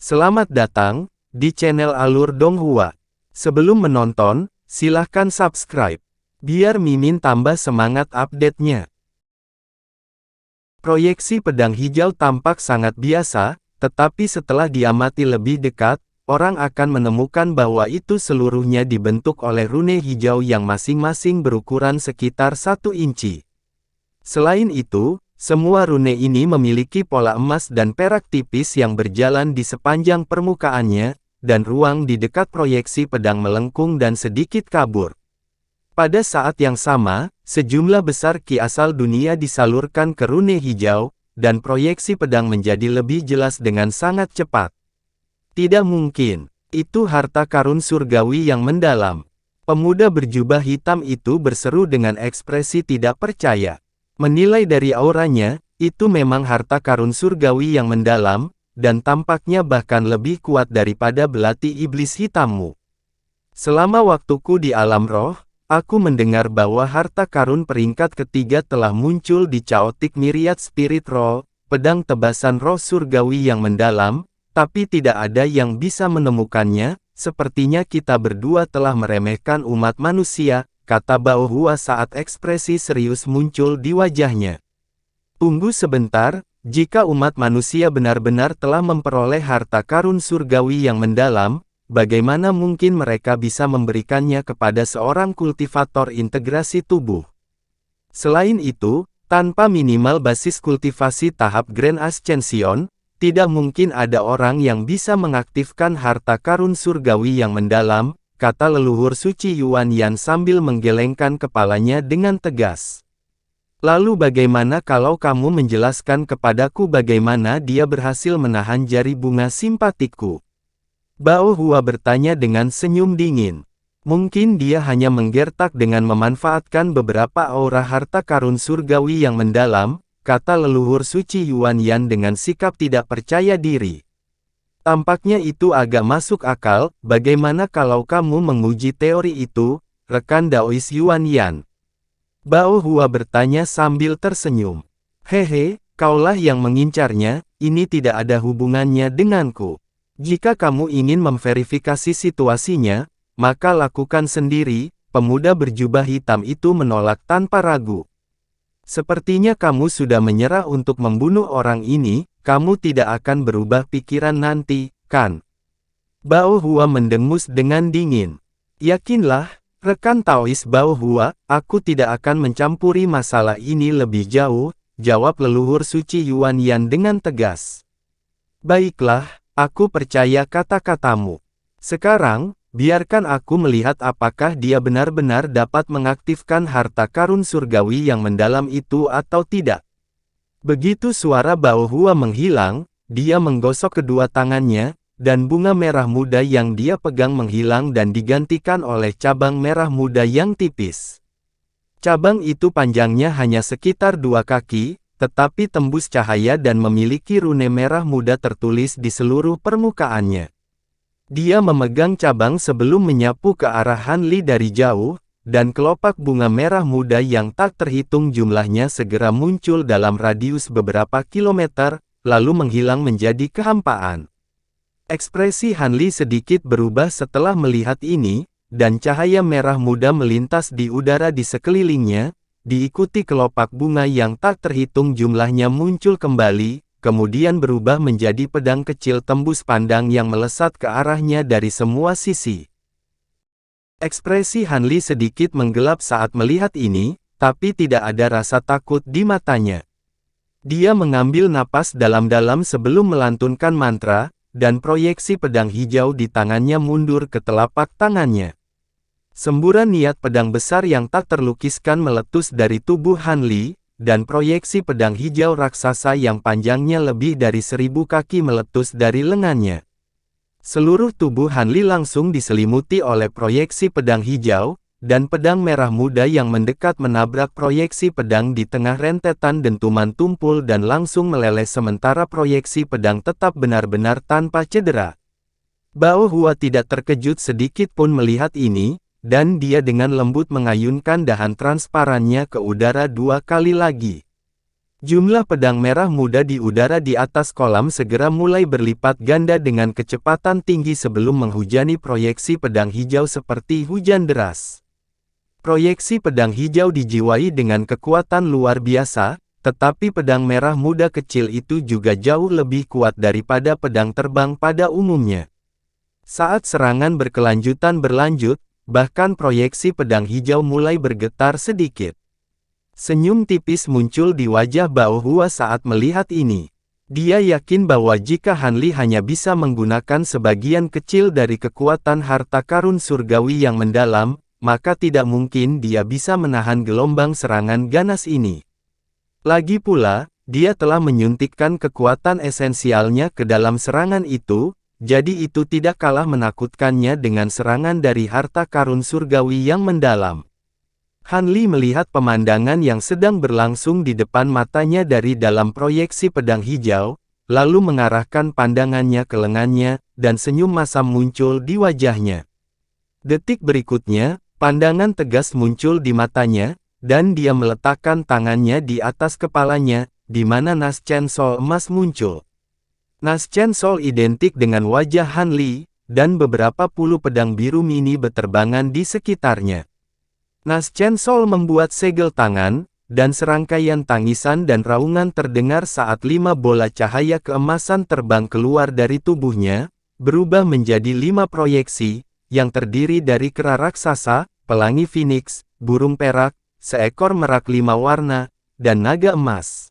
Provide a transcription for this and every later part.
Selamat datang di channel Alur Donghua. Sebelum menonton, silahkan subscribe, biar Mimin tambah semangat update-nya. Proyeksi pedang hijau tampak sangat biasa, tetapi setelah diamati lebih dekat, orang akan menemukan bahwa itu seluruhnya dibentuk oleh rune hijau yang masing-masing berukuran sekitar 1 inci. Selain itu, semua rune ini memiliki pola emas dan perak tipis yang berjalan di sepanjang permukaannya, dan ruang di dekat proyeksi pedang melengkung dan sedikit kabur. Pada saat yang sama, sejumlah besar ki asal dunia disalurkan ke rune hijau, dan proyeksi pedang menjadi lebih jelas dengan sangat cepat. Tidak mungkin, itu harta karun surgawi yang mendalam. Pemuda berjubah hitam itu berseru dengan ekspresi tidak percaya. Menilai dari auranya, itu memang harta karun surgawi yang mendalam, dan tampaknya bahkan lebih kuat daripada belati iblis hitammu. Selama waktuku di alam roh, aku mendengar bahwa harta karun peringkat ketiga telah muncul di Chaotic Myriad Spirit Roll, pedang tebasan roh surgawi yang mendalam, tapi tidak ada yang bisa menemukannya. Sepertinya kita berdua telah meremehkan umat manusia, kata Bao Hua saat ekspresi serius muncul di wajahnya. Tunggu sebentar, jika umat manusia benar-benar telah memperoleh harta karun surgawi yang mendalam, bagaimana mungkin mereka bisa memberikannya kepada seorang kultivator integrasi tubuh? Selain itu, tanpa minimal basis kultivasi tahap Grand Ascension, tidak mungkin ada orang yang bisa mengaktifkan harta karun surgawi yang mendalam, kata leluhur suci Yuan Yan sambil menggelengkan kepalanya dengan tegas. Lalu bagaimana kalau kamu menjelaskan kepadaku bagaimana dia berhasil menahan jari bunga simpatikku? Bao Hua bertanya dengan senyum dingin. Mungkin dia hanya menggertak dengan memanfaatkan beberapa aura harta karun surgawi yang mendalam, kata leluhur suci Yuan Yan dengan sikap tidak percaya diri. Tampaknya itu agak masuk akal. Bagaimana kalau kamu menguji teori itu, rekan Daois Yuan Yan? Bao Hua bertanya sambil tersenyum. Hehe, kaulah yang mengincarnya, ini tidak ada hubungannya denganku. Jika kamu ingin memverifikasi situasinya, maka lakukan sendiri, pemuda berjubah hitam itu menolak tanpa ragu. Sepertinya kamu sudah menyerah untuk membunuh orang ini, kamu tidak akan berubah pikiran nanti, kan? Bao Hua mendengus dengan dingin. Yakinlah, rekan Taois Bao Hua, aku tidak akan mencampuri masalah ini lebih jauh, jawab leluhur suci Yuan Yan dengan tegas. Baiklah, aku percaya kata-katamu. Sekarang, biarkan aku melihat apakah dia benar-benar dapat mengaktifkan harta karun surgawi yang mendalam itu atau tidak. Begitu suara Bao Hua menghilang, dia menggosok kedua tangannya, dan bunga merah muda yang dia pegang menghilang dan digantikan oleh cabang merah muda yang tipis. Cabang itu panjangnya hanya sekitar 2 kaki, tetapi tembus cahaya dan memiliki rune merah muda tertulis di seluruh permukaannya. Dia memegang cabang sebelum menyapu ke arah Han Li dari jauh, dan kelopak bunga merah muda yang tak terhitung jumlahnya segera muncul dalam radius beberapa kilometer, lalu menghilang menjadi kehampaan. Ekspresi Han Li sedikit berubah setelah melihat ini, dan cahaya merah muda melintas di udara di sekelilingnya, diikuti kelopak bunga yang tak terhitung jumlahnya muncul kembali, kemudian berubah menjadi pedang kecil tembus pandang yang melesat ke arahnya dari semua sisi. Ekspresi Han Li sedikit menggelap saat melihat ini, tapi tidak ada rasa takut di matanya. Dia mengambil napas dalam-dalam sebelum melantunkan mantra, dan proyeksi pedang hijau di tangannya mundur ke telapak tangannya. Semburan niat pedang besar yang tak terlukiskan meletus dari tubuh Han Li, dan proyeksi pedang hijau raksasa yang panjangnya lebih dari 1000 kaki meletus dari lengannya. Seluruh tubuh Han Li langsung diselimuti oleh proyeksi pedang hijau, dan pedang merah muda yang mendekat menabrak proyeksi pedang di tengah rentetan dentuman tumpul dan langsung meleleh sementara proyeksi pedang tetap benar-benar tanpa cedera. Bao Hua tidak terkejut sedikit pun melihat ini, dan dia dengan lembut mengayunkan dahan transparannya ke udara 2 kali lagi. Jumlah pedang merah muda di udara di atas kolam segera mulai berlipat ganda dengan kecepatan tinggi sebelum menghujani proyeksi pedang hijau seperti hujan deras. Proyeksi pedang hijau dijiwai dengan kekuatan luar biasa, tetapi pedang merah muda kecil itu juga jauh lebih kuat daripada pedang terbang pada umumnya. Saat serangan berlanjut, bahkan proyeksi pedang hijau mulai bergetar sedikit. Senyum tipis muncul di wajah Bao Hua saat melihat ini. Dia yakin bahwa jika Han Li hanya bisa menggunakan sebagian kecil dari kekuatan harta karun surgawi yang mendalam, maka tidak mungkin dia bisa menahan gelombang serangan ganas ini. Lagi pula, dia telah menyuntikkan kekuatan esensialnya ke dalam serangan itu, jadi itu tidak kalah menakutkannya dengan serangan dari harta karun surgawi yang mendalam. Han Li melihat pemandangan yang sedang berlangsung di depan matanya dari dalam proyeksi pedang hijau, lalu mengarahkan pandangannya ke lengannya, dan senyum masam muncul di wajahnya. Detik berikutnya, pandangan tegas muncul di matanya, dan dia meletakkan tangannya di atas kepalanya, di mana Nas Chen Sol emas muncul. Nas Chen Sol identik dengan wajah Han Li, dan beberapa puluh pedang biru mini beterbangan di sekitarnya. Nas Chen Sol membuat segel tangan, dan serangkaian tangisan dan raungan terdengar saat 5 bola cahaya keemasan terbang keluar dari tubuhnya, berubah menjadi 5 proyeksi, yang terdiri dari kera raksasa, pelangi Phoenix, burung perak, seekor merak 5 warna, dan naga emas.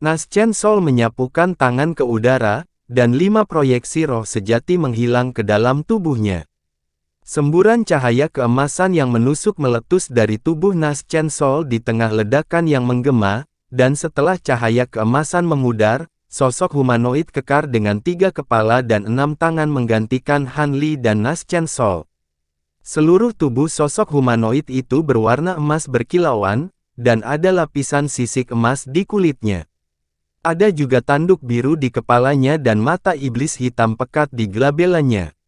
Nas Chen Sol menyapukan tangan ke udara, dan 5 proyeksi roh sejati menghilang ke dalam tubuhnya. Semburan cahaya keemasan yang menusuk meletus dari tubuh Nas Chen Sol di tengah ledakan yang menggema, dan setelah cahaya keemasan memudar, sosok humanoid kekar dengan 3 kepala dan 6 tangan menggantikan Han Li dan Nas Chen Sol. Seluruh tubuh sosok humanoid itu berwarna emas berkilauan, dan ada lapisan sisik emas di kulitnya. Ada juga tanduk biru di kepalanya dan mata iblis hitam pekat di glabelanya.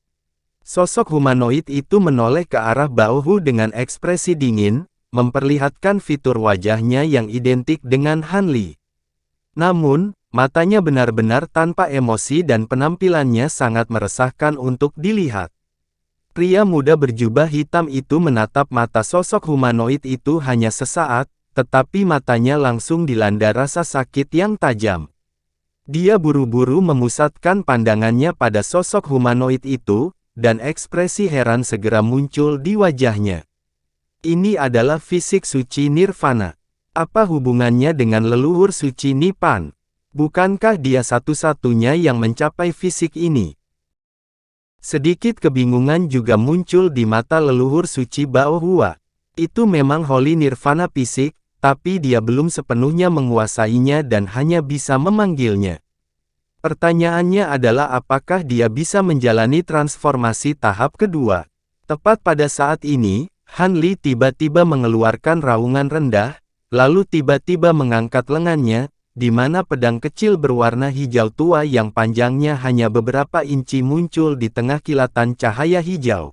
Sosok humanoid itu menoleh ke arah Bao Hu dengan ekspresi dingin, memperlihatkan fitur wajahnya yang identik dengan Han Li. Namun, matanya benar-benar tanpa emosi dan penampilannya sangat meresahkan untuk dilihat. Pria muda berjubah hitam itu menatap mata sosok humanoid itu hanya sesaat, tetapi matanya langsung dilanda rasa sakit yang tajam. Dia buru-buru memusatkan pandangannya pada sosok humanoid itu, dan ekspresi heran segera muncul di wajahnya. Ini adalah fisik suci nirvana. Apa hubungannya dengan leluhur suci Nipan? Bukankah dia satu-satunya yang mencapai fisik ini? Sedikit kebingungan juga muncul di mata leluhur suci Bao Hua. Itu memang Holy Nirvana fisik, tapi dia belum sepenuhnya menguasainya dan hanya bisa memanggilnya. Pertanyaannya adalah apakah dia bisa menjalani transformasi tahap kedua. Tepat pada saat ini, Han Li tiba-tiba mengeluarkan raungan rendah, lalu tiba-tiba mengangkat lengannya, di mana pedang kecil berwarna hijau tua yang panjangnya hanya beberapa inci muncul di tengah kilatan cahaya hijau.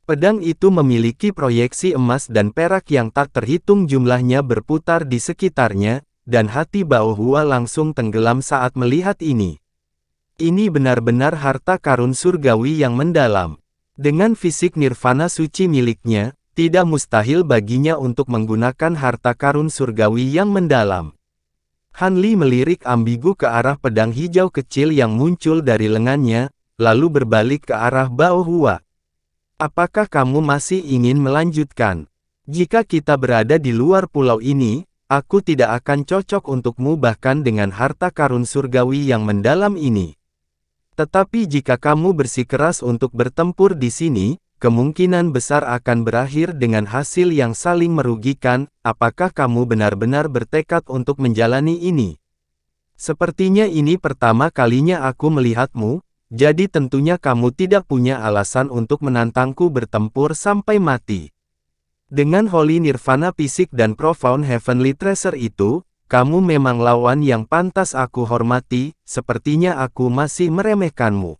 Pedang itu memiliki proyeksi emas dan perak yang tak terhitung jumlahnya berputar di sekitarnya, dan hati Bao Hua langsung tenggelam saat melihat ini. Ini benar-benar harta karun surgawi yang mendalam. Dengan fisik nirvana suci miliknya, tidak mustahil baginya untuk menggunakan harta karun surgawi yang mendalam. Han Li melirik ambigu ke arah pedang hijau kecil yang muncul dari lengannya, lalu berbalik ke arah Bao Hua. Apakah kamu masih ingin melanjutkan? Jika kita berada di luar pulau ini, aku tidak akan cocok untukmu bahkan dengan harta karun surgawi yang mendalam ini. Tetapi jika kamu bersikeras untuk bertempur di sini, kemungkinan besar akan berakhir dengan hasil yang saling merugikan. Apakah kamu benar-benar bertekad untuk menjalani ini? Sepertinya ini pertama kalinya aku melihatmu, jadi tentunya kamu tidak punya alasan untuk menantangku bertempur sampai mati. Dengan Holy Nirvana fisik dan Profound Heavenly Treasure itu, kamu memang lawan yang pantas aku hormati, sepertinya aku masih meremehkanmu.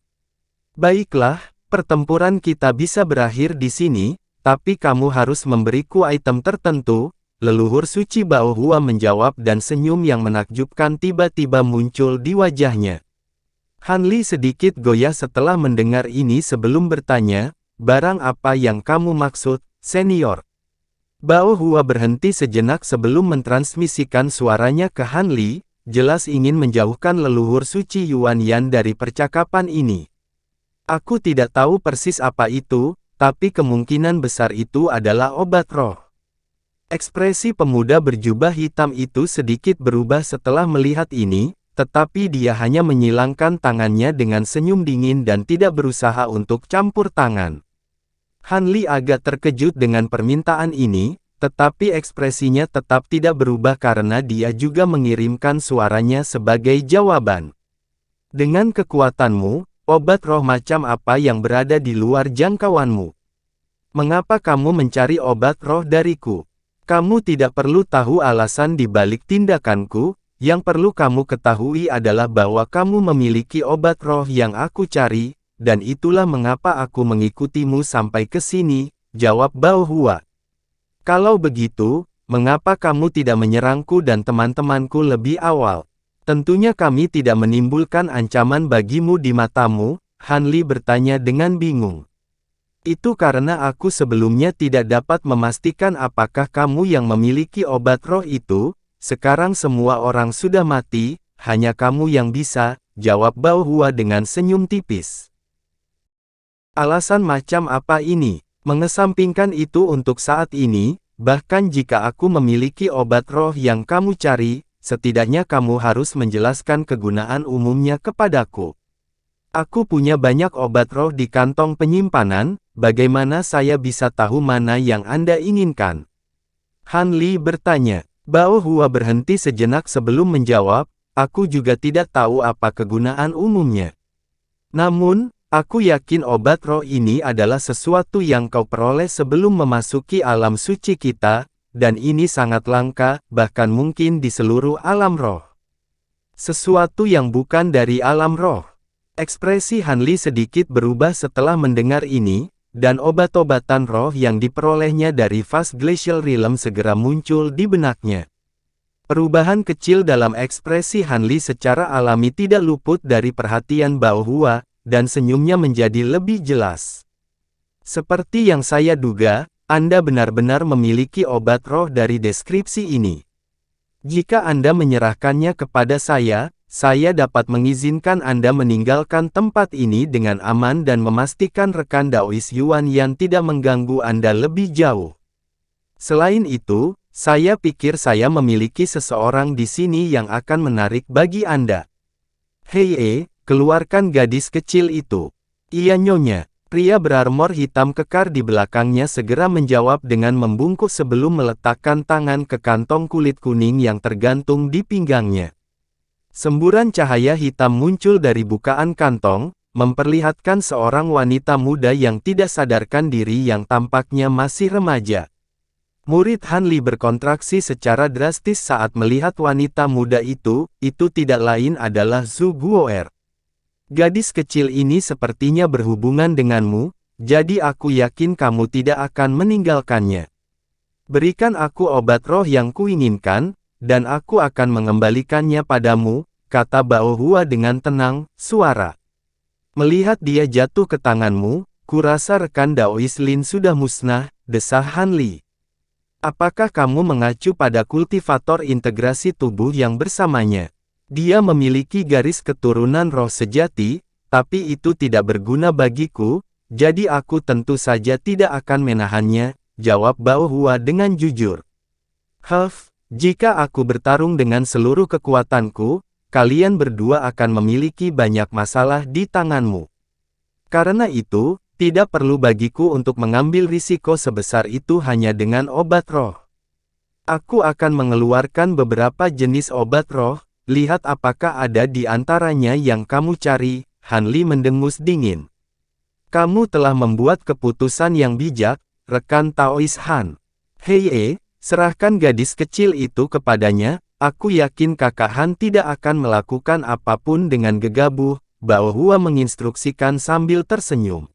Baiklah, pertempuran kita bisa berakhir di sini, tapi kamu harus memberiku item tertentu, leluhur suci Bao Hua menjawab dan senyum yang menakjubkan tiba-tiba muncul di wajahnya. Han Li sedikit goyah setelah mendengar ini sebelum bertanya, barang apa yang kamu maksud, senior? Bao Hua berhenti sejenak sebelum mentransmisikan suaranya ke Han Li, jelas ingin menjauhkan leluhur suci Yuan Yan dari percakapan ini. Aku tidak tahu persis apa itu, tapi kemungkinan besar itu adalah obat roh. Ekspresi pemuda berjubah hitam itu sedikit berubah setelah melihat ini, tetapi dia hanya menyilangkan tangannya dengan senyum dingin dan tidak berusaha untuk campur tangan. Han Li agak terkejut dengan permintaan ini, tetapi ekspresinya tetap tidak berubah karena dia juga mengirimkan suaranya sebagai jawaban. Dengan kekuatanmu, obat roh macam apa yang berada di luar jangkauanmu? Mengapa kamu mencari obat roh dariku? Kamu tidak perlu tahu alasan di balik tindakanku, yang perlu kamu ketahui adalah bahwa kamu memiliki obat roh yang aku cari, dan itulah mengapa aku mengikutimu sampai ke sini, jawab Bao Hua. Kalau begitu, mengapa kamu tidak menyerangku dan teman-temanku lebih awal? Tentunya kami tidak menimbulkan ancaman bagimu di matamu, Han Li bertanya dengan bingung. Itu karena aku sebelumnya tidak dapat memastikan apakah kamu yang memiliki obat roh itu, sekarang semua orang sudah mati, hanya kamu yang bisa, jawab Bao Hua dengan senyum tipis. Alasan macam apa ini? Mengesampingkan itu untuk saat ini, bahkan jika aku memiliki obat roh yang kamu cari, setidaknya kamu harus menjelaskan kegunaan umumnya kepadaku. Aku punya banyak obat roh di kantong penyimpanan, bagaimana saya bisa tahu mana yang Anda inginkan? Han Li bertanya. Bao Hua berhenti sejenak sebelum menjawab, aku juga tidak tahu apa kegunaan umumnya. Namun, aku yakin obat roh ini adalah sesuatu yang kau peroleh sebelum memasuki alam suci kita, dan ini sangat langka, bahkan mungkin di seluruh alam roh. Sesuatu yang bukan dari alam roh. Ekspresi Han Li sedikit berubah setelah mendengar ini, dan obat-obatan roh yang diperolehnya dari Vast Glacial Realm segera muncul di benaknya. Perubahan kecil dalam ekspresi Han Li secara alami tidak luput dari perhatian Bao Hua, dan senyumnya menjadi lebih jelas. Seperti yang saya duga, Anda benar-benar memiliki obat roh dari deskripsi ini. Jika Anda menyerahkannya kepada saya dapat mengizinkan Anda meninggalkan tempat ini dengan aman dan memastikan rekan Daois Yuan Yan tidak mengganggu Anda lebih jauh. Selain itu, saya pikir saya memiliki seseorang di sini yang akan menarik bagi Anda. Hei, keluarkan gadis kecil itu. Iya nyonya. Pria berarmor hitam kekar di belakangnya segera menjawab dengan membungkuk sebelum meletakkan tangan ke kantong kulit kuning yang tergantung di pinggangnya. Semburan cahaya hitam muncul dari bukaan kantong, memperlihatkan seorang wanita muda yang tidak sadarkan diri yang tampaknya masih remaja. Murid Han Li berkontraksi secara drastis saat melihat wanita muda itu tidak lain adalah Zhu Guo'er. Gadis kecil ini sepertinya berhubungan denganmu, jadi aku yakin kamu tidak akan meninggalkannya. Berikan aku obat roh yang kuinginkan, dan aku akan mengembalikannya padamu, kata Bao Hua dengan tenang, suara. Melihat dia jatuh ke tanganmu, kurasa rekan Daois Lin sudah musnah, desah Han Li. Apakah kamu mengacu pada kultivator integrasi tubuh yang bersamanya? Dia memiliki garis keturunan roh sejati, tapi itu tidak berguna bagiku, jadi aku tentu saja tidak akan menahannya, jawab Bao Hua dengan jujur. Jika aku bertarung dengan seluruh kekuatanku, kalian berdua akan memiliki banyak masalah di tanganmu. Karena itu, tidak perlu bagiku untuk mengambil risiko sebesar itu hanya dengan obat roh. Aku akan mengeluarkan beberapa jenis obat roh, lihat apakah ada di antaranya yang kamu cari, Han Li mendengus dingin. Kamu telah membuat keputusan yang bijak, rekan Taois Han. Hei, serahkan gadis kecil itu kepadanya, aku yakin kakak Han tidak akan melakukan apapun dengan gegabah, Bao Hua menginstruksikan sambil tersenyum.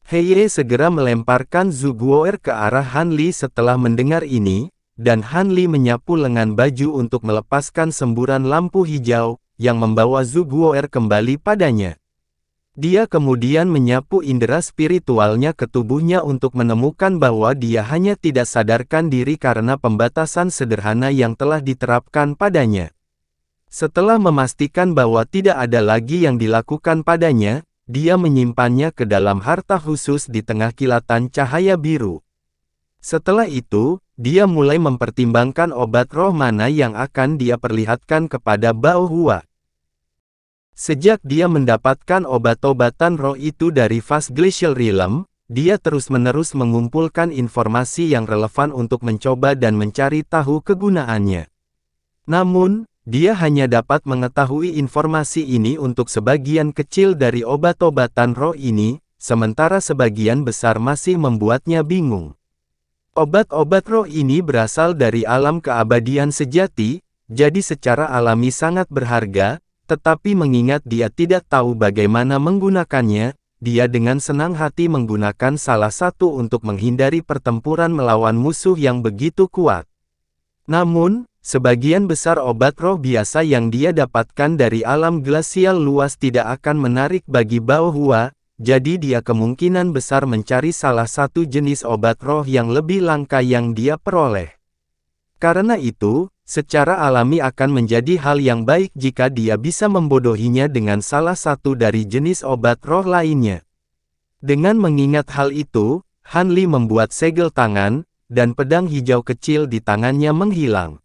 Hei segera melemparkan Zhu Guo'er ke arah Han Li setelah mendengar ini, dan Han Li menyapu lengan baju untuk melepaskan semburan lampu hijau, yang membawa Zhu Guo'er kembali padanya. Dia kemudian menyapu indera spiritualnya ke tubuhnya untuk menemukan bahwa dia hanya tidak sadarkan diri karena pembatasan sederhana yang telah diterapkan padanya. Setelah memastikan bahwa tidak ada lagi yang dilakukan padanya, dia menyimpannya ke dalam harta khusus di tengah kilatan cahaya biru. Setelah itu, dia mulai mempertimbangkan obat roh mana yang akan dia perlihatkan kepada Bao Hua. Sejak dia mendapatkan obat-obatan roh itu dari Vast Glacial Realm, dia terus-menerus mengumpulkan informasi yang relevan untuk mencoba dan mencari tahu kegunaannya. Namun, dia hanya dapat mengetahui informasi ini untuk sebagian kecil dari obat-obatan roh ini, sementara sebagian besar masih membuatnya bingung. Obat-obat roh ini berasal dari alam keabadian sejati, jadi secara alami sangat berharga. Tetapi mengingat dia tidak tahu bagaimana menggunakannya, dia dengan senang hati menggunakan salah satu untuk menghindari pertempuran melawan musuh yang begitu kuat. Namun, sebagian besar obat roh biasa yang dia dapatkan dari alam glasial luas tidak akan menarik bagi Bao Hua, jadi dia kemungkinan besar mencari salah satu jenis obat roh yang lebih langka yang dia peroleh. Karena itu, secara alami akan menjadi hal yang baik jika dia bisa membodohinya dengan salah satu dari jenis obat roh lainnya. Dengan mengingat hal itu, Han Li membuat segel tangan, dan pedang hijau kecil di tangannya menghilang.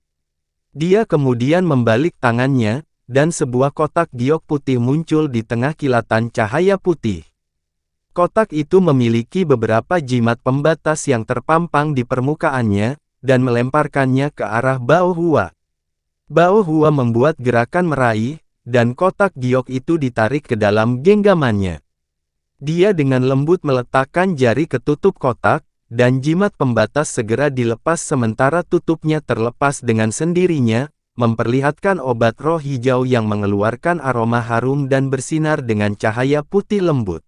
Dia kemudian membalik tangannya, dan sebuah kotak giok putih muncul di tengah kilatan cahaya putih. Kotak itu memiliki beberapa jimat pembatas yang terpampang di permukaannya, dan melemparkannya ke arah Bao Hua. Bao Hua membuat gerakan meraih, dan kotak giok itu ditarik ke dalam genggamannya. Dia dengan lembut meletakkan jari ke tutup kotak, dan jimat pembatas segera dilepas sementara tutupnya terlepas dengan sendirinya, memperlihatkan obat roh hijau yang mengeluarkan aroma harum dan bersinar dengan cahaya putih lembut.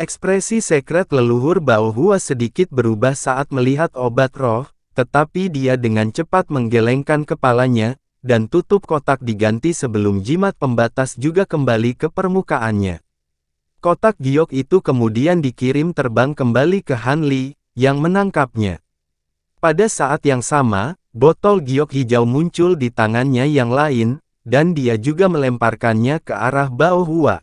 Ekspresi sekret leluhur Bao Hua sedikit berubah saat melihat obat roh, tetapi dia dengan cepat menggelengkan kepalanya, dan tutup kotak diganti sebelum jimat pembatas juga kembali ke permukaannya. Kotak giok itu kemudian dikirim terbang kembali ke Han Li, yang menangkapnya. Pada saat yang sama, botol giok hijau muncul di tangannya yang lain, dan dia juga melemparkannya ke arah Bao Hua.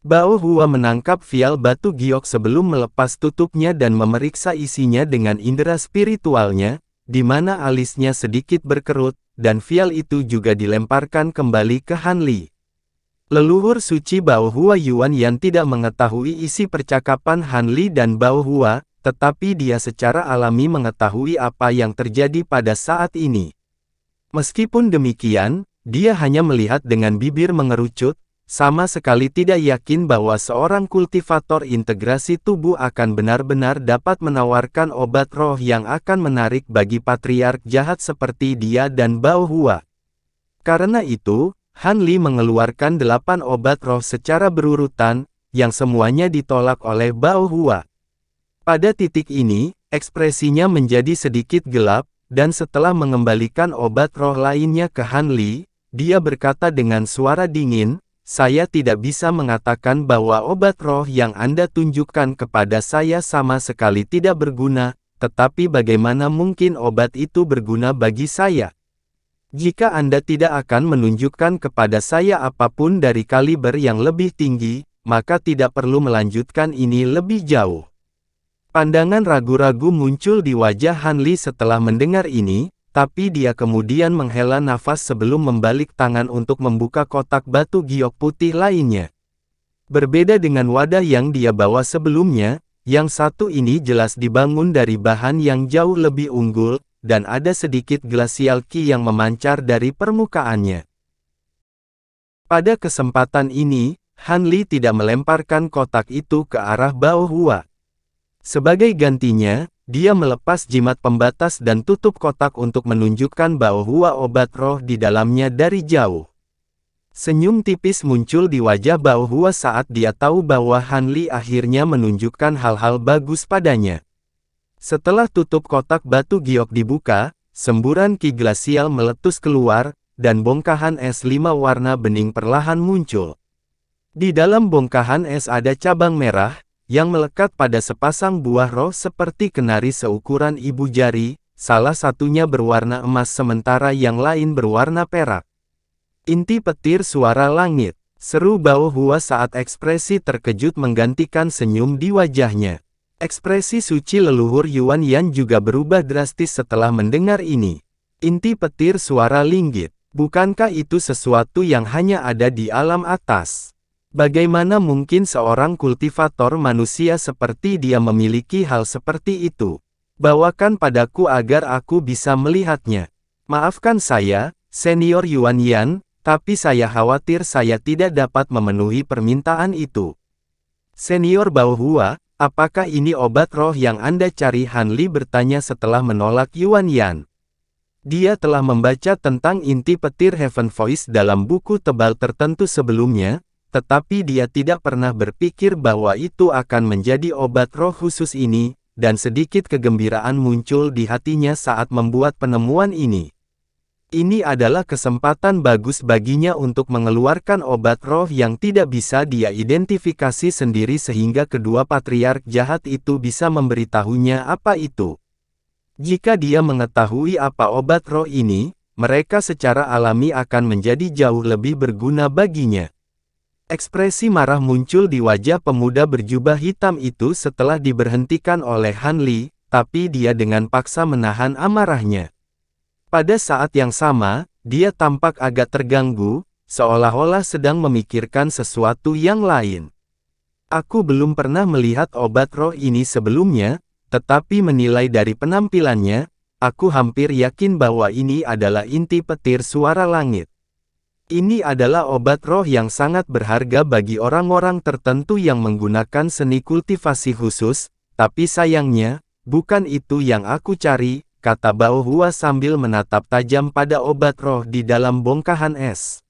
Bao Hua menangkap vial batu giok sebelum melepas tutupnya dan memeriksa isinya dengan indera spiritualnya, di mana alisnya sedikit berkerut, dan vial itu juga dilemparkan kembali ke Han Li. Leluhur suci Bao Hua Yuan yang tidak mengetahui isi percakapan Han Li dan Bao Hua, tetapi dia secara alami mengetahui apa yang terjadi pada saat ini. Meskipun demikian, dia hanya melihat dengan bibir mengerucut, sama sekali tidak yakin bahwa seorang kultivator integrasi tubuh akan benar-benar dapat menawarkan obat roh yang akan menarik bagi patriark jahat seperti dia dan Bao Hua. Karena itu, Han Li mengeluarkan 8 obat roh secara berurutan, yang semuanya ditolak oleh Bao Hua. Pada titik ini, ekspresinya menjadi sedikit gelap, dan setelah mengembalikan obat roh lainnya ke Han Li, dia berkata dengan suara dingin, "Saya tidak bisa mengatakan bahwa obat roh yang Anda tunjukkan kepada saya sama sekali tidak berguna, tetapi bagaimana mungkin obat itu berguna bagi saya? Jika Anda tidak akan menunjukkan kepada saya apapun dari kaliber yang lebih tinggi, maka tidak perlu melanjutkan ini lebih jauh." Pandangan ragu-ragu muncul di wajah Han Li setelah mendengar ini, tapi dia kemudian menghela nafas sebelum membalik tangan untuk membuka kotak batu giok putih lainnya. Berbeda dengan wadah yang dia bawa sebelumnya, yang satu ini jelas dibangun dari bahan yang jauh lebih unggul, dan ada sedikit glacial qi yang memancar dari permukaannya. Pada kesempatan ini, Han Li tidak melemparkan kotak itu ke arah Bao Hua. Sebagai gantinya, dia melepas jimat pembatas dan tutup kotak untuk menunjukkan Bao Hua obat roh di dalamnya dari jauh. Senyum tipis muncul di wajah Bao Hua saat dia tahu bahwa Han Li akhirnya menunjukkan hal-hal bagus padanya. Setelah tutup kotak batu giok dibuka, semburan ki glasial meletus keluar, dan bongkahan es 5 warna bening perlahan muncul. Di dalam bongkahan es ada cabang merah, yang melekat pada sepasang buah roh seperti kenari seukuran ibu jari, salah satunya berwarna emas sementara yang lain berwarna perak. Inti petir suara langit, seru Bao Hua saat ekspresi terkejut menggantikan senyum di wajahnya. Ekspresi suci leluhur Yuan Yan juga berubah drastis setelah mendengar ini. Inti petir suara linggit, bukankah itu sesuatu yang hanya ada di alam atas? Bagaimana mungkin seorang kultivator manusia seperti dia memiliki hal seperti itu? Bawakan padaku agar aku bisa melihatnya. Maafkan saya, Senior Yuan Yan, tapi saya khawatir saya tidak dapat memenuhi permintaan itu. Senior Bao Hua, apakah ini obat roh yang Anda cari? Han Li bertanya setelah menolak Yuan Yan. Dia telah membaca tentang inti petir Heaven Voice dalam buku tebal tertentu sebelumnya, tetapi dia tidak pernah berpikir bahwa itu akan menjadi obat roh khusus ini, dan sedikit kegembiraan muncul di hatinya saat membuat penemuan ini. Ini adalah kesempatan bagus baginya untuk mengeluarkan obat roh yang tidak bisa dia identifikasi sendiri sehingga kedua patriark jahat itu bisa memberitahunya apa itu. Jika dia mengetahui apa obat roh ini, mereka secara alami akan menjadi jauh lebih berguna baginya. Ekspresi marah muncul di wajah pemuda berjubah hitam itu setelah diberhentikan oleh Han Li, tapi dia dengan paksa menahan amarahnya. Pada saat yang sama, dia tampak agak terganggu, seolah-olah sedang memikirkan sesuatu yang lain. Aku belum pernah melihat obat roh ini sebelumnya, tetapi menilai dari penampilannya, aku hampir yakin bahwa ini adalah inti petir suara langit. Ini adalah obat roh yang sangat berharga bagi orang-orang tertentu yang menggunakan seni kultivasi khusus, tapi sayangnya, bukan itu yang aku cari, kata Bao Hua sambil menatap tajam pada obat roh di dalam bongkahan es.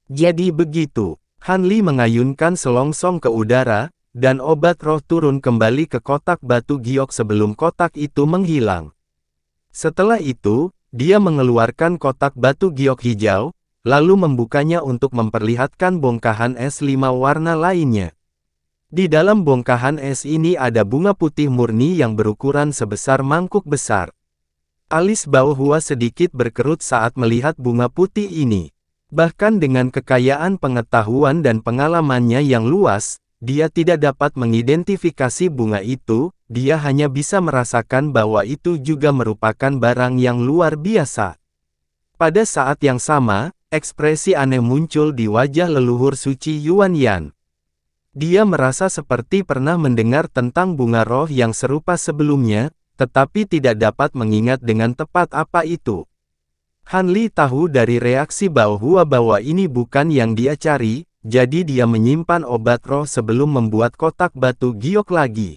Jadi begitu, Han Li mengayunkan selongsong ke udara, dan obat roh turun kembali ke kotak batu giok sebelum kotak itu menghilang. Setelah itu, dia mengeluarkan kotak batu giok hijau, lalu membukanya untuk memperlihatkan bongkahan es 5 warna lainnya. Di dalam bongkahan es ini ada bunga putih murni yang berukuran sebesar mangkuk besar. Alis Bao Hua sedikit berkerut saat melihat bunga putih ini. Bahkan dengan kekayaan pengetahuan dan pengalamannya yang luas, dia tidak dapat mengidentifikasi bunga itu, dia hanya bisa merasakan bahwa itu juga merupakan barang yang luar biasa. Pada saat yang sama, ekspresi aneh muncul di wajah leluhur suci Yuan Yan. Dia merasa seperti pernah mendengar tentang bunga roh yang serupa sebelumnya, tetapi tidak dapat mengingat dengan tepat apa itu. Han Li tahu dari reaksi Bao Hua bahwa ini bukan yang dia cari, jadi dia menyimpan obat roh sebelum membuat kotak batu giok lagi.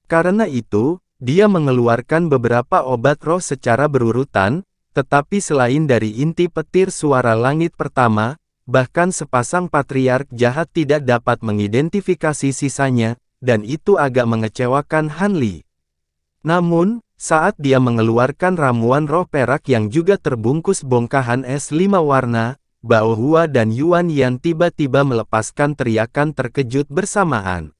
Karena itu, dia mengeluarkan beberapa obat roh secara berurutan, tetapi selain dari inti petir suara langit pertama, bahkan sepasang patriark jahat tidak dapat mengidentifikasi sisanya, dan itu agak mengecewakan Han Li. Namun, saat dia mengeluarkan ramuan roh perak yang juga terbungkus bongkahan es 5 warna, Bao Hua dan Yuan Yan tiba-tiba melepaskan teriakan terkejut bersamaan.